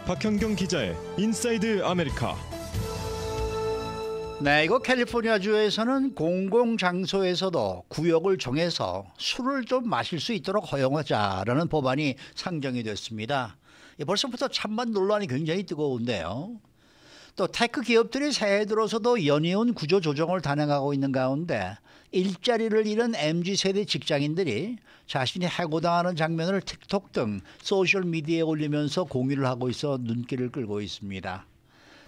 박현경 기자의 인사이드 아메리카. 네, 이거 캘리포니아주에서는 공공장소에서도 구역을 정해서 술을 좀 마실 수 있도록 허용하자라는 법안이 상정이 됐습니다. 벌써부터 찬반 논란이 굉장히 뜨거운데요. 또 테크 기업들이 새해 들어서도 연이은 구조 조정을 단행하고 있는 가운데 일자리를 잃은 MZ세대 직장인들이 자신이 해고당하는 장면을 틱톡 등 소셜미디어에 올리면서 공유를 하고 있어 눈길을 끌고 있습니다.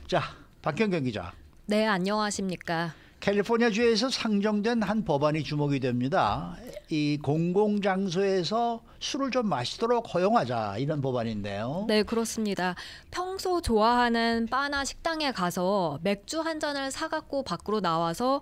자, 박현경 기자. 네, 안녕하십니까. 캘리포니아주에서 상정된 한 법안이 주목이 됩니다. 이 공공장소에서 술을 좀 마시도록 허용하자, 이런 법안인데요. 네, 그렇습니다. 평소 좋아하는 바나 식당에 가서 맥주 한 잔을 사갖고 밖으로 나와서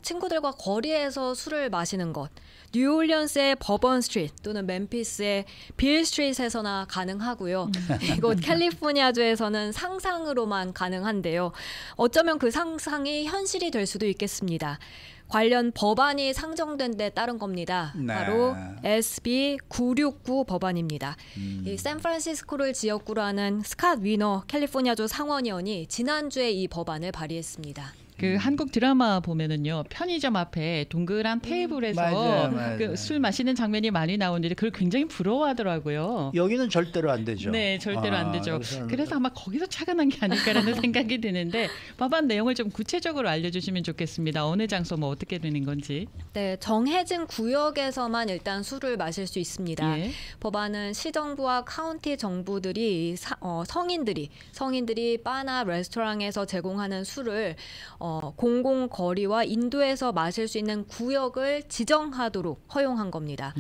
친구들과 거리에서 술을 마시는 것. 뉴올리언스의 버번 스트리트 또는 멤피스의 빌 스트리트에서나 가능하고요. 이곳 캘리포니아주에서는 상상으로만 가능한데요. 어쩌면 그 상상이 현실이 될 수도 있겠습니다. 관련 법안이 상정된 데 따른 겁니다. 네. 바로 SB 969 법안입니다. 이 샌프란시스코를 지역구로 하는 스캇 위너 캘리포니아주 상원의원이 지난주에 이 법안을 발의했습니다. 그 한국 드라마 보면은요, 편의점 앞에 동그란 테이블에서 맞아요. 그 술 마시는 장면이 많이 나오는데 그걸 굉장히 부러워하더라고요. 여기는 절대로 안 되죠. 네, 절대로 안 되죠. 여기서는... 그래서 아마 거기서 차가 난 게 아닐까라는 생각이 드는데 법안 내용을 좀 구체적으로 알려주시면 좋겠습니다. 어느 장소 뭐 어떻게 되는 건지. 네, 정해진 구역에서만 일단 술을 마실 수 있습니다. 예. 법안은 시정부와 카운티 정부들이 성인들이 바나 레스토랑에서 제공하는 술을 공공 거리와 인도에서 마실 수 있는 구역을 지정하도록 허용한 겁니다.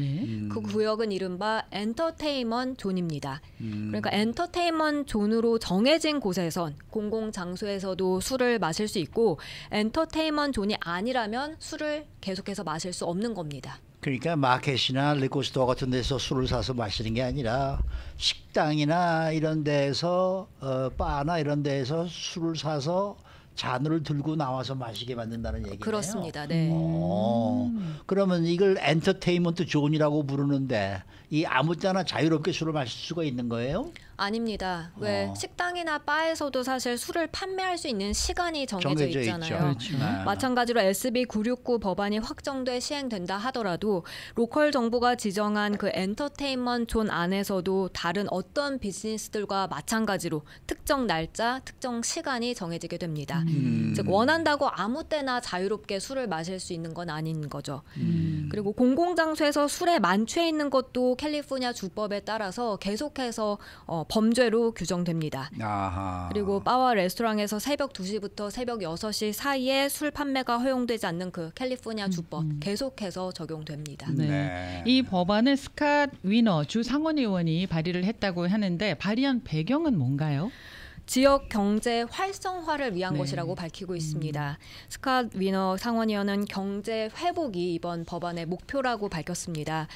그 구역은 이른바 엔터테인먼트 존입니다. 그러니까 엔터테인먼트 존으로 정해진 곳에선 공공 장소에서도 술을 마실 수 있고 엔터테인먼트 존이 아니라면 술을 계속해서 마실 수 없는 겁니다. 그러니까 마켓이나 리코스토어 같은 데서 술을 사서 마시는 게 아니라 식당이나 이런 데에서 바나 이런 데에서 술을 사서 잔을 들고 나와서 마시게 만든다는 얘기네요. 그렇습니다. 네. 그러면 이걸 엔터테인먼트 존이라고 부르는데 이 아무 때나 자유롭게 술을 마실 수가 있는 거예요? 아닙니다. 왜 식당이나 바에서도 사실 술을 판매할 수 있는 시간이 정해져 있잖아요. 그렇죠. 마찬가지로 SB 969 법안이 확정돼 시행된다 하더라도 로컬 정부가 지정한 그 엔터테인먼트 존 안에서도 다른 어떤 비즈니스들과 마찬가지로 특정 날짜, 특정 시간이 정해지게 됩니다. 즉 원한다고 아무 때나 자유롭게 술을 마실 수 있는 건 아닌 거죠. 그리고 공공장소에서 술에 만취해 있는 것도 캘리포니아 주법에 따라서 계속해서 범죄로 규정됩니다. 아하. 그리고 바와 레스토랑에서 새벽 2시부터 새벽 6시 사이에 술 판매가 허용되지 않는 그 캘리포니아 주법 계속해서 적용됩니다. 네. 이 법안을 스캇 위너 주 상원의원이 발의를 했다고 하는데 발의한 배경은 뭔가요? 지역 경제 활성화를 위한 것이라고 밝히고 있습니다. 스캇 위너 상원의원은 경제 회복이 이번 법안의 목표라고 밝혔습니다.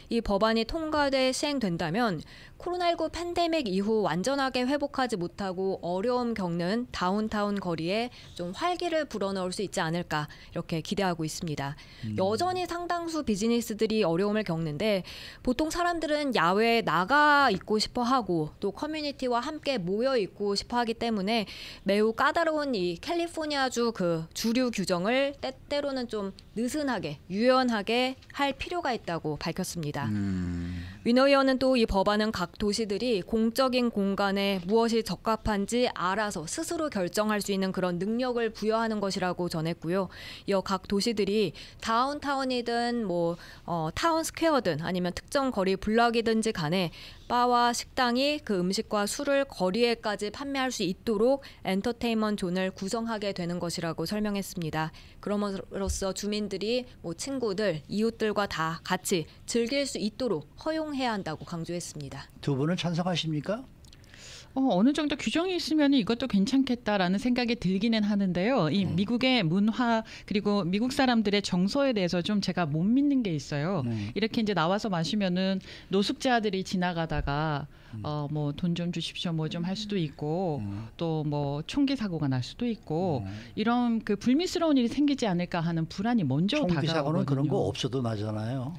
이 법안이 통과돼 시행된다면 코로나19 팬데믹 이후 완전하게 회복하지 못하고 어려움 겪는 다운타운 거리에 좀 활기를 불어넣을 수 있지 않을까 이렇게 기대하고 있습니다. 여전히 상당수 비즈니스들이 어려움을 겪는데 보통 사람들은 야외에 나가 있고 싶어 하고 또 커뮤니티와 함께 모여 있고 싶어 하기 때문에 매우 까다로운 이 캘리포니아주 그 주류 규정을 때때로는 좀 느슨하게 유연하게 할 필요가 있다고 밝혔습니다. 위너 의원은 또 이 법안은 각 도시들이 공적인 공간에 무엇이 적합한지 알아서 스스로 결정할 수 있는 그런 능력을 부여하는 것이라고 전했고요. 이어 각 도시들이 다운타운이든 타운 스퀘어든 아니면 특정 거리 블럭이든지 간에 바와 식당이 그 음식과 술을 거리에까지 판매할 수 있도록 엔터테인먼트 존을 구성하게 되는 것이라고 설명했습니다. 그럼으로써 주민들이 친구들, 이웃들과 다 같이 즐길 수 있도록 허용해야 한다고 강조했습니다. 두 분은 찬성하십니까? 어느 정도 규정이 있으면 이것도 괜찮겠다라는 생각이 들기는 하는데요. 이 미국의 문화 그리고 미국 사람들의 정서에 대해서 좀 제가 못 믿는 게 있어요. 이렇게 이제 나와서 마시면은 노숙자들이 지나가다가 뭐 돈 좀 주십시오 뭐 좀 할 수도 있고 또 뭐 총기 사고가 날 수도 있고 이런 그 불미스러운 일이 생기지 않을까 하는 불안이 먼저 다가오거든요. 총기 사고는 그런 거 없어도 나잖아요.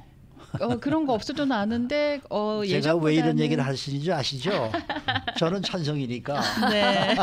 그런 거 없어도 아는데 제가 왜 이런 예전보다는- 얘기를 하시는지 아시죠? 저는 찬성이니까. 네.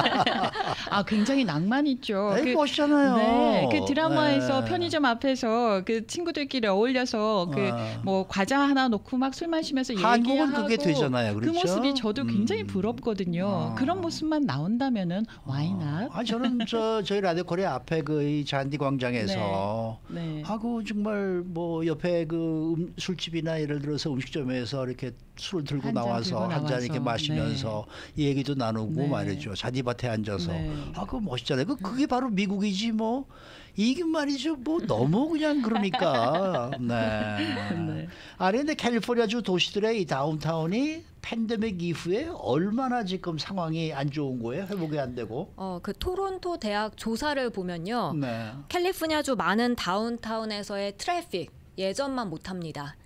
굉장히 낭만 있죠. 에이, 멋있잖아요. 네, 그 드라마에서 네. 편의점 앞에서 그 친구들끼리 어울려서 그 뭐 과자 하나 놓고 막 술 마시면서 한국은 얘기하고 그게 되잖아요. 그 그렇죠? 모습이 저도 굉장히 부럽거든요. 그런 모습만 나온다면은 why not? 저는 저희 라디오 코리아 앞에 그 이 잔디 광장에서 네. 하고 정말 뭐 옆에 그 술집이나 예를 들어서 음식점에서 이렇게 술을 들고 한잔 나와서 들고 한 잔 이렇게 나와서. 마시면서 얘기도 나누고 네. 말이죠. 잔디밭에 앉아서. 네. 그거 멋있잖아요. 그게 바로 미국이지 뭐. 이게 말이죠. 뭐 너무 그냥 그러니까. 네. 네. 아니 근데 캘리포니아주 도시들의 이 다운타운이 팬데믹 이후에 얼마나 지금 상황이 안 좋은 거예요? 회복이 안 되고. 그 토론토 대학 조사를 보면요. 네. 캘리포니아주 많은 다운타운에서의 트래픽 예전만 못합니다.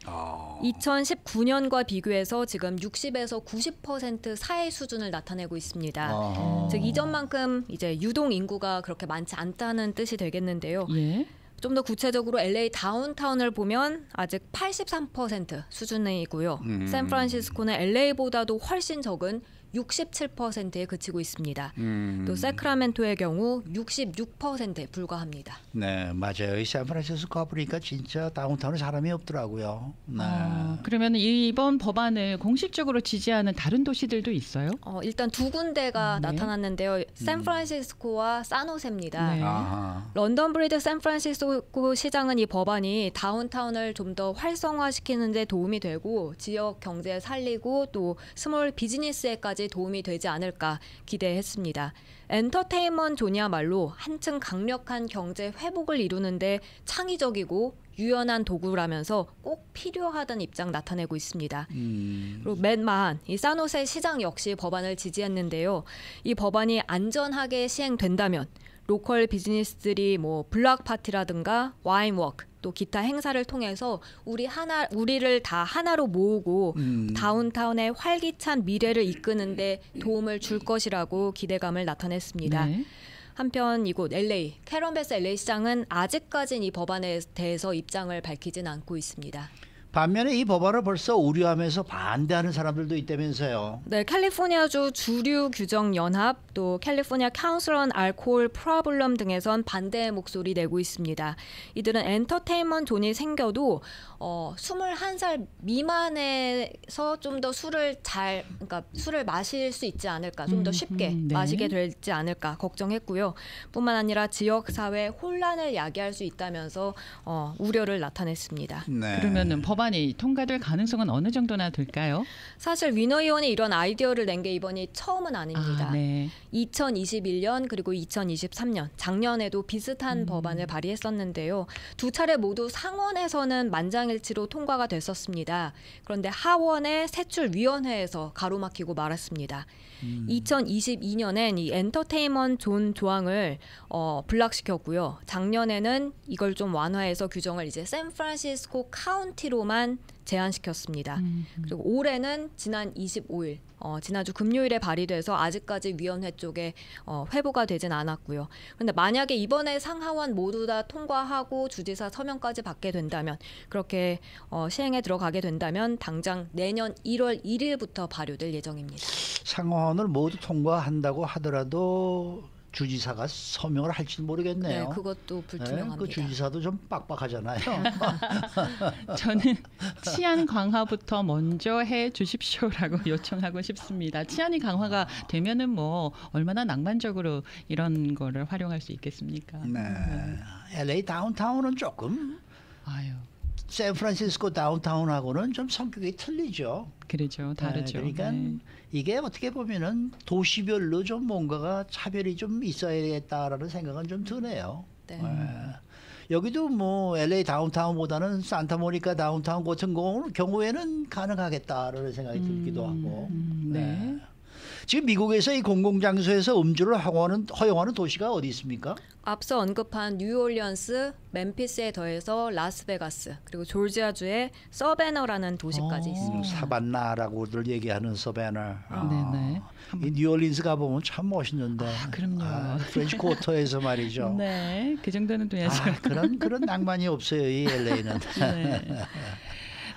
2019년과 비교해서 지금 60에서 90% 사해 수준을 나타내고 있습니다. 즉 이전만큼 이제 유동 인구가 그렇게 많지 않다는 뜻이 되겠는데요. 예. 좀 더 구체적으로 LA 다운타운을 보면 아직 83% 수준이고요. 샌프란시스코는 LA보다도 훨씬 적은 67%에 그치고 있습니다. 또 세크라멘토의 경우 66%에 불과합니다. 네, 맞아요. 이 샌프란시스코 보니까 진짜 다운타운에 사람이 없더라고요. 네. 그러면 이번 법안을 공식적으로 지지하는 다른 도시들도 있어요? 일단 두 군데가 네. 나타났는데요. 샌프란시스코와 산호세입니다. 네. 아하. 런던 브리드 샌프란시스코 시장은 이 법안이 다운타운을 좀 더 활성화시키는 데 도움이 되고 지역 경제 살리고 또 스몰 비즈니스에까지 도움이 되지 않을까 기대했습니다. 엔터테인먼트 존이야말로 한층 강력한 경제 회복을 이루는데 창의적이고 유연한 도구라면서 꼭 필요하다는 입장 나타내고 있습니다. 그리고 맷 마한 이 사노세 시장 역시 법안을 지지했는데요. 이 법안이 안전하게 시행된다면 로컬 비즈니스들이 뭐 블락 파티라든가 와인 워크 또 기타 행사를 통해서 우리를 다 하나로 모으고 다운타운의 활기찬 미래를 이끄는데 도움을 줄 것이라고 기대감을 나타냈습니다. 네. 한편 이곳 LA 캐런베스 LA 시장은 아직까지는 이 법안에 대해서 입장을 밝히진 않고 있습니다. 반면에 이 법안을 벌써 우려하면서 반대하는 사람들도 있다면서요. 네, 캘리포니아주 주류 규정 연합 또 캘리포니아 카운슬 온 알코올 프로블럼 등에선 반대의 목소리 내고 있습니다. 이들은 엔터테인먼트 존이 생겨도 21살 미만에서 좀 더 그러니까 술을 마실 수 있지 않을까, 좀 더 쉽게 네. 마시게 되지 않을까 걱정했고요. 뿐만 아니라 지역 사회 혼란을 야기할 수 있다면서 우려를 나타냈습니다. 네. 그러면은 법안이 통과될 가능성은 어느 정도나 될까요? 사실 위너 의원이 이런 아이디어를 낸 게 이번이 처음은 아닙니다. 네. 2021년 그리고 2023년 작년에도 비슷한 법안을 발의했었는데요. 두 차례 모두 상원에서는 만장일치로 통과가 됐었습니다. 그런데 하원의 세출위원회에서 가로막히고 말았습니다. 2022년엔 이 엔터테인먼트 존 조항을 불락시켰고요. 작년에는 이걸 좀 완화해서 규정을 이제 샌프란시스코 카운티로만 제한시켰습니다. 그리고 올해는 지난 25일 지난주 금요일에 발의돼서 아직까지 위원회 쪽에 회부가 되진 않았고요. 그런데 만약에 이번에 상하원 모두 다 통과하고 주지사 서명까지 받게 된다면 그렇게 시행에 들어가게 된다면 당장 내년 1월 1일부터 발효될 예정입니다. 상원을 모두 통과한다고 하더라도 주지사가 서명을 할지는 모르겠네요. 네, 그것도 불투명합니다. 그 주지사도 좀 빡빡하잖아요. 저는 치안 강화부터 먼저 해 주십시오라고 요청하고 싶습니다. 치안이 강화가 되면은 뭐 얼마나 낭만적으로 이런 거를 활용할 수 있겠습니까? 네. LA 다운타운은 조금 아유, 샌프란시스코 다운타운하고는 좀 성격이 틀리죠. 그러죠, 다르죠. 그러니까 네. 이게 어떻게 보면은 도시별로 좀 뭔가가 차별이 좀 있어야겠다라는 생각은 좀 드네요. 네. 여기도 뭐 LA 다운타운보다는 산타모니카 다운타운 같은 경우에는 가능하겠다라는 생각이 들기도 하고. 네. 지금 미국에서 이 공공장소에서 음주를 허용하는 도시가 어디 있습니까? 앞서 언급한 뉴올리언스, 멤피스에 더해서 라스베가스, 그리고 조지아주의 서베너라는 도시까지 있습니다. 사반나라고들 얘기하는 서베나. 네네. 이 뉴올리언스 가보면 참 멋있는데. 그럼요. 프렌치 쿼터에서 말이죠. 네, 그 정도는 돼야죠. 그런 낭만이 없어요, 이 LA는. 네.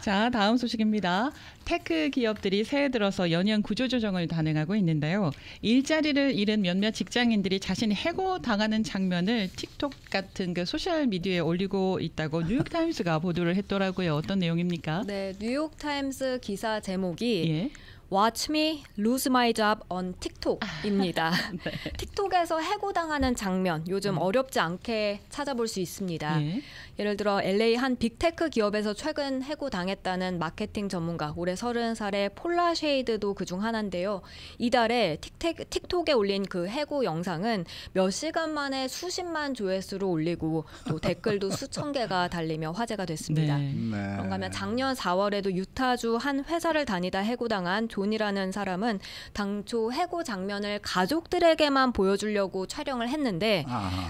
자, 다음 소식입니다. 테크 기업들이 새해 들어서 연이은 구조조정을 단행하고 있는데요. 일자리를 잃은 몇몇 직장인들이 자신이 해고당하는 장면을 틱톡 같은 그 소셜 미디어에 올리고 있다고 뉴욕타임스가 보도를 했더라고요. 어떤 내용입니까? 네, 뉴욕타임스 기사 제목이 예. Watch me lose my job on TikTok입니다. 네. 틱톡에서 해고당하는 장면 요즘 어렵지 않게 찾아볼 수 있습니다. 예. 예를 들어 LA 한 빅테크 기업에서 최근 해고당했다는 마케팅 전문가 올해 30살의 폴라 쉐이드도 그중 하나인데요. 이달에 틱톡에 올린 그 해고 영상은 몇 시간 만에 수십만 조회수를 올리고 또 댓글도 수천 개가 달리며 화제가 됐습니다. 네. 그런가 하면 작년 4월에도 유타주 한 회사를 다니다 해고당한 존이라는 사람은 당초 해고 장면을 가족들에게만 보여주려고 촬영을 했는데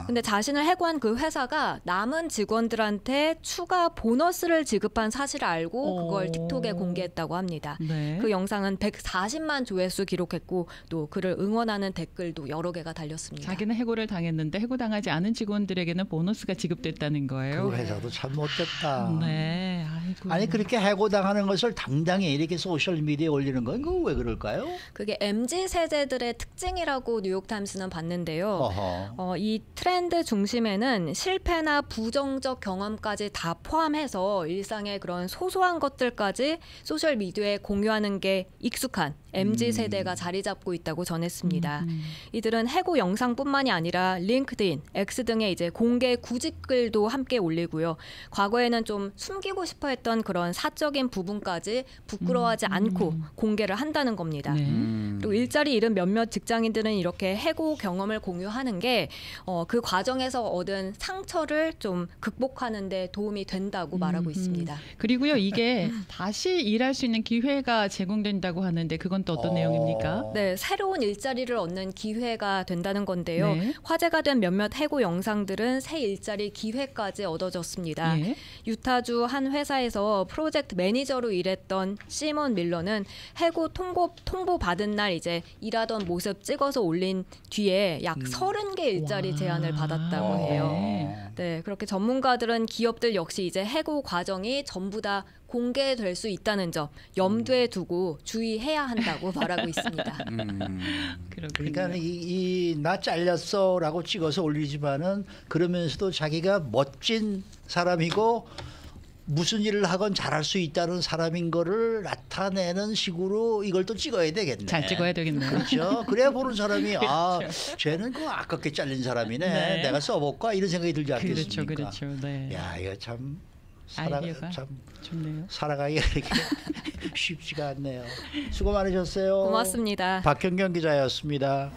근데 자신을 해고한 그 회사가 남은 직원들한테 추가 보너스를 지급한 사실을 알고 그걸 틱톡에 공개했다고 합니다. 네. 그 영상은 140만 조회수 기록했고 또 그를 응원하는 댓글도 여러 개가 달렸습니다. 자기는 해고를 당했는데 해고당하지 않은 직원들에게는 보너스가 지급됐다는 거예요. 그 회사도 참 못됐다. 네. 아이고. 아니 그렇게 해고당하는 것을 당당히 이렇게 소셜 미디어에 올리는 건 그거 왜 그럴까요? 그게 MZ 세대들의 특징이라고 뉴욕타임스는 봤는데요. 어허. 이 트렌드 중심에는 실패나 부정적 경험까지 다 포함해서 일상의 그런 소소한 것들까지 소셜 미디어에 공유하는 게 익숙한 MZ 세대가 자리 잡고 있다고 전했습니다. 이들은 해고 영상뿐만이 아니라 링크드인, X 등의 이제 공개 구직글도 함께 올리고요. 과거에는 좀 숨기고 싶어했던 그런 사적인 부분까지 부끄러워하지 않고 공개를 한다는 겁니다. 네. 그리고 일자리 잃은 몇몇 직장인들은 이렇게 해고 경험을 공유하는 게 그 과정에서 얻은 상처를 좀 극복하는 데 도움이 된다고 말하고 있습니다. 그리고요, 이게 다시 일할 수 있는 기회가 제공된다고 하는데 그건 또 어떤 내용입니까? 네, 새로운 일자리를 얻는 기회가 된다는 건데요. 네. 화제가 된 몇몇 해고 영상들은 새 일자리 기회까지 얻어졌습니다. 예. 유타주 한 회사에서 프로젝트 매니저로 일했던 시몬 밀러는 해고 통보 받은 날 이제 일하던 모습 찍어서 올린 뒤에 약 30개 일자리 제안을 받았다고 해요. 네, 그렇게 전문가들은 기업들 역시 이제 해고 과정이 전부 다 공개될 수 있다는 점 염두에 두고 주의해야 한다고 말하고 있습니다. 그렇군요. 그러니까 나 잘렸어라고 찍어서 올리지만은 그러면서도 자기가 멋진 사람이고 무슨 일을 하건 잘할 수 있다는 사람인 거를 나타내는 식으로 이걸 또 찍어야 되겠네. 잘 찍어야 되겠네요. 그렇죠. 그래야 보는 사람이 아, 쟤는 그 아깝게 잘린 사람이네. 네. 내가 써볼까 이런 생각이 들지 않겠습니까? 그렇죠. 네. 야, 이거 참 아이디어가 참 좋네요. 살아가기가 이렇게 쉽지가 않네요. 수고 많으셨어요. 고맙습니다. 박현경 기자였습니다.